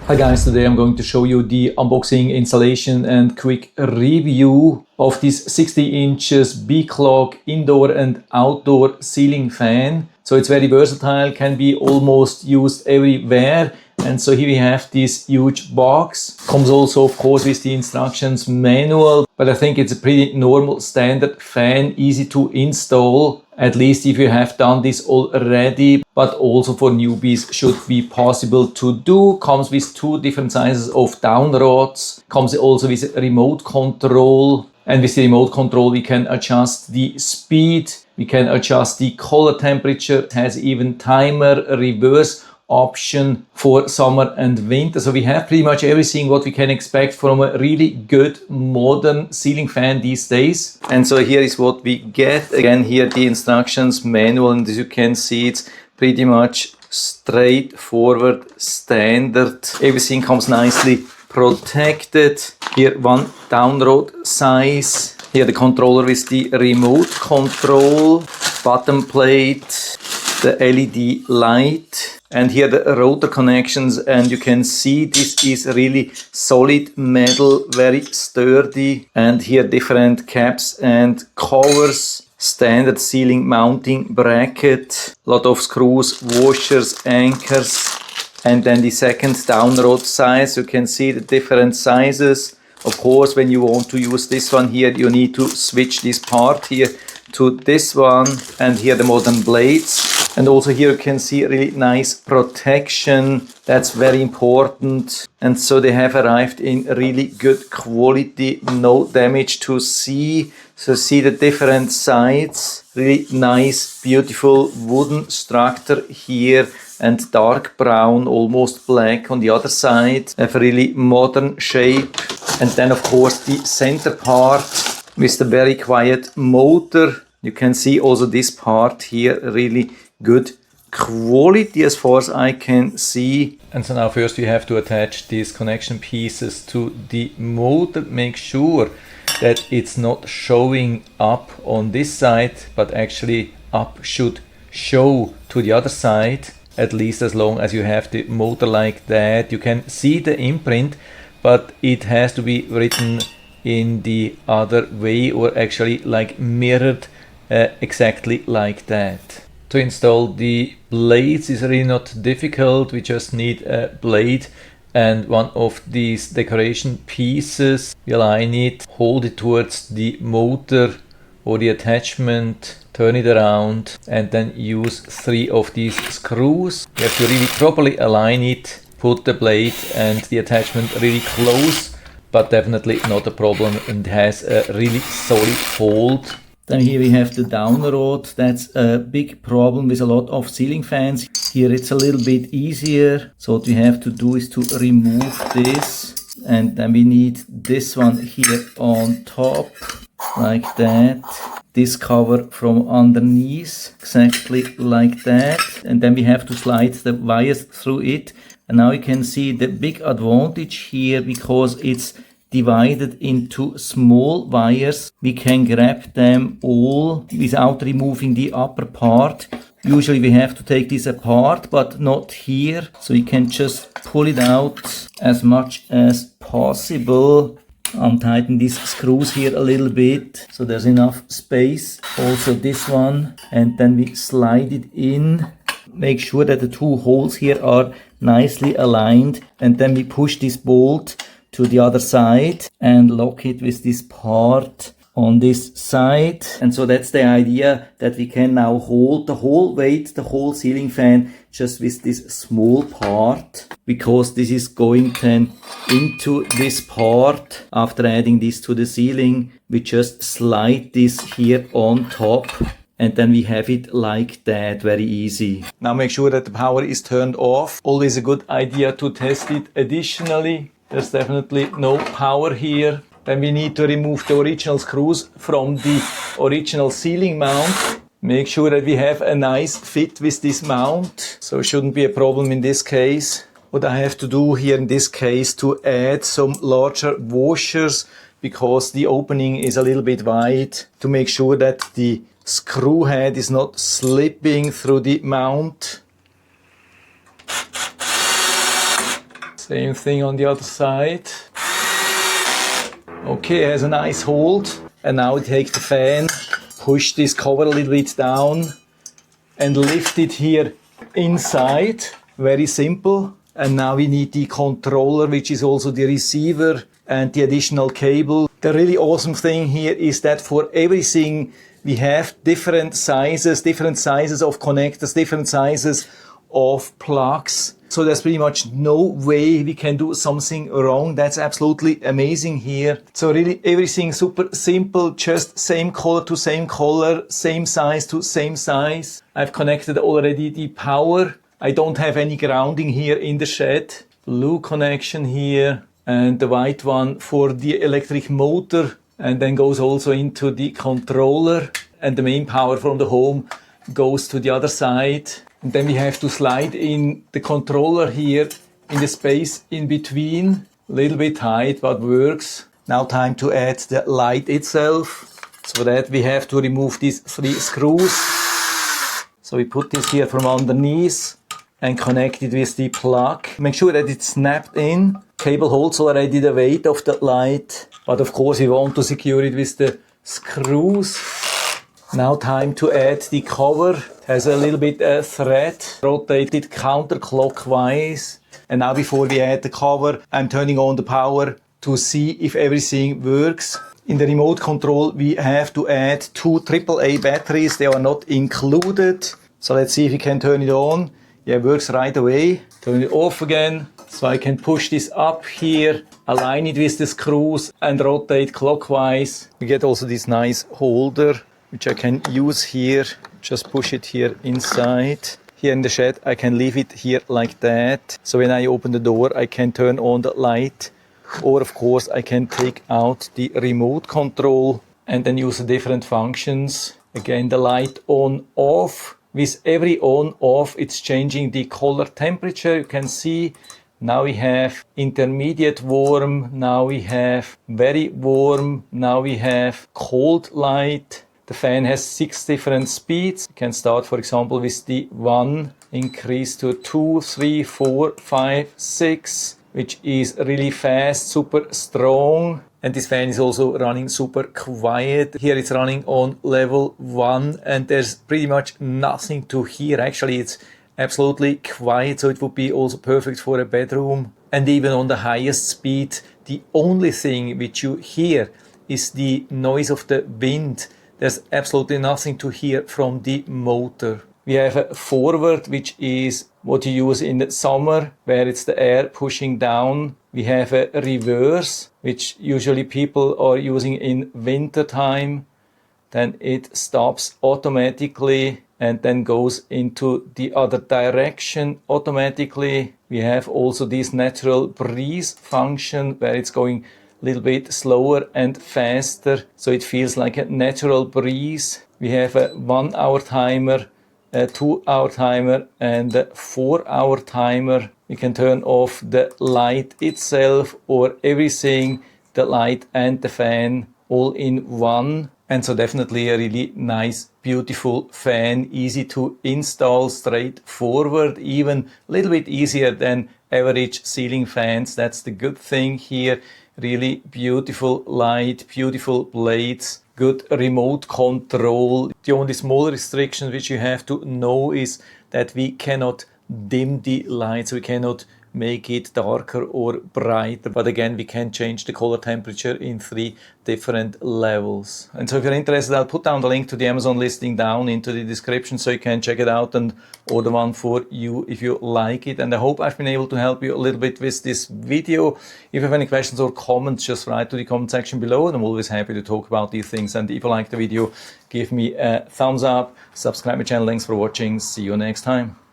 Hi guys, today I'm going to show you the unboxing, installation and quick review of this 60 inches BECLOG indoor and outdoor ceiling fan. So it's very versatile, can be almost used everywhere. And so here we have this huge box. Comes also of course with the instructions manual, but I think it's a pretty normal standard fan, easy to install. At least if you have done this already, but also for newbies should be possible to do. Comes with two different sizes of down rods. Comes also with remote control. And with the remote control we can adjust the speed. We can adjust the color temperature. It has even timer, reverse option for summer and winter. So we have pretty much everything what we can expect from a really good modern ceiling fan these days. And so here is what we get. Again, here the instructions manual, and as you can see it's pretty much straightforward standard. Everything comes nicely protected. Here one down rod size. Here the controller with the remote control, bottom plate, the LED light, and here the rotor connections, and you can see this is really solid metal, very sturdy, and here different caps and covers, standard ceiling mounting bracket, lot of screws, washers, anchors, and then the second down rod size. You can see the different sizes. Of course, when you want to use this one here, you need to switch this part here to this one, and here the modern blades. And also here you can see really nice protection. That's very important. And so they have arrived in really good quality, no damage to see. So see the different sides. Really nice, beautiful wooden structure here, and dark brown, almost black on the other side. Have a really modern shape. And then of course the center part with the very quiet motor. You can see also this part here, really good quality as far as I can see. And so now first we have to attach these connection pieces to the motor. Make sure that it's not showing up on this side, but actually up should show to the other side, at least as long as you have the motor like that. You can see the imprint, but it has to be written in the other way, or actually like mirrored exactly like that. To install the blades is really not difficult. We just need a blade and one of these decoration pieces. We align it, hold it towards the motor or the attachment, turn it around, and then use 3 of these screws. You have to really properly align it, put the blade and the attachment really close, but definitely not a problem, and has a really solid hold. Then here we have the down rod. That's a big problem with a lot of ceiling fans. Here it's a little bit easier. So what we have to do is to remove this, and then we need this one here on top, like that. This cover from underneath, exactly like that. And then we have to slide the wires through it. And now you can see the big advantage here, because it's divided into small wires. We can grab them all without removing the upper part. Usually we have to take this apart, but not here. So you can just pull it out as much as possible. Untighten these screws here a little bit so there's enough space. Also this one, and then we slide it in. Make sure that the 2 holes here are nicely aligned, and then we push this bolt to the other side and lock it with this part on this side. And so that's the idea, that we can now hold the whole weight, the whole ceiling fan, just with this small part, because this is going then into this part. After adding this to the ceiling, we just slide this here on top, and then we have it like that, very easy. Now make sure that the power is turned off. Always a good idea to test it additionally. There's definitely no power here. Then we need to remove the original screws from the original ceiling mount. Make sure that we have a nice fit with this mount. So it shouldn't be a problem in this case. What I have to do here in this case to add some larger washers, because the opening is a little bit wide, to make sure that the screw head is not slipping through the mount. Same thing on the other side. Okay, it has a nice hold. And now take the fan, push this cover a little bit down and lift it here inside. Very simple. And now we need the controller, which is also the receiver and the additional cable. The really awesome thing here is that for everything we have different sizes of connectors, different sizes of plugs. So there's pretty much no way we can do something wrong. That's absolutely amazing here. So really everything super simple, just same color to same color, same size to same size. I've connected already the power. I don't have any grounding here in the shed. Blue connection here and the white one for the electric motor, and then goes also into the controller, and the main power from the home goes to the other side. And then we have to slide in the controller here in the space in between. A little bit tight, but works. Now time to add the light itself. So for that we have to remove these 3 screws. So we put this here from underneath and connect it with the plug. Make sure that it's snapped in. Cable holds already the weight of the light, but of course we want to secure it with the screws. Now time to add the cover. It has a little bit thread, rotated counterclockwise. And now before we add the cover, I'm turning on the power to see if everything works. In the remote control we have to add 2 AAA batteries. They are not included. So let's see if we can turn it on. Yeah, it works right away. Turn it off again. So I can push this up here, align it with the screws and rotate clockwise. We get also this nice holder, which I can use here. Just push it here inside. Here in the shed, I can leave it here like that. So when I open the door, I can turn on the light. Or of course, I can take out the remote control and then use the different functions. Again, the light on off. With every on off, it's changing the color temperature. You can see now we have intermediate warm. Now we have very warm. Now we have cold light. The fan has 6 different speeds. You can start, for example, with the 1, increase to 2, 3, 4, 5, 6, which is really fast, super strong. And this fan is also running super quiet. Here it's running on level 1 and there's pretty much nothing to hear. Actually, it's absolutely quiet, so it would be also perfect for a bedroom. And even on the highest speed, the only thing which you hear is the noise of the wind. There's absolutely nothing to hear from the motor. We have a forward, which is what you use in the summer, where it's the air pushing down. We have a reverse, which usually people are using in winter time. Then it stops automatically and then goes into the other direction automatically. We have also this natural breeze function, where it's going a little bit slower and faster, so it feels like a natural breeze. We have a 1 hour timer, a 2 hour timer and a 4 hour timer. We can turn off the light itself or everything, the light and the fan, all in one. And so definitely a really nice, beautiful fan, easy to install, straightforward, even a little bit easier than average ceiling fans. That's the good thing here. Really beautiful light, beautiful blades, good remote control. The only small restriction which you have to know is that we cannot dim the lights. We cannot make it darker or brighter, but again we can change the color temperature in 3 different levels. And so if you're interested, I'll put down the link to the Amazon listing down into the description so you can check it out and order one for you if you like it. And I hope I've been able to help you a little bit with this video. If you have any questions or comments, just write to the comment section below, and I'm always happy to talk about these things. And if you like the video, give me a thumbs up, subscribe my channel. Thanks for watching. See you next time.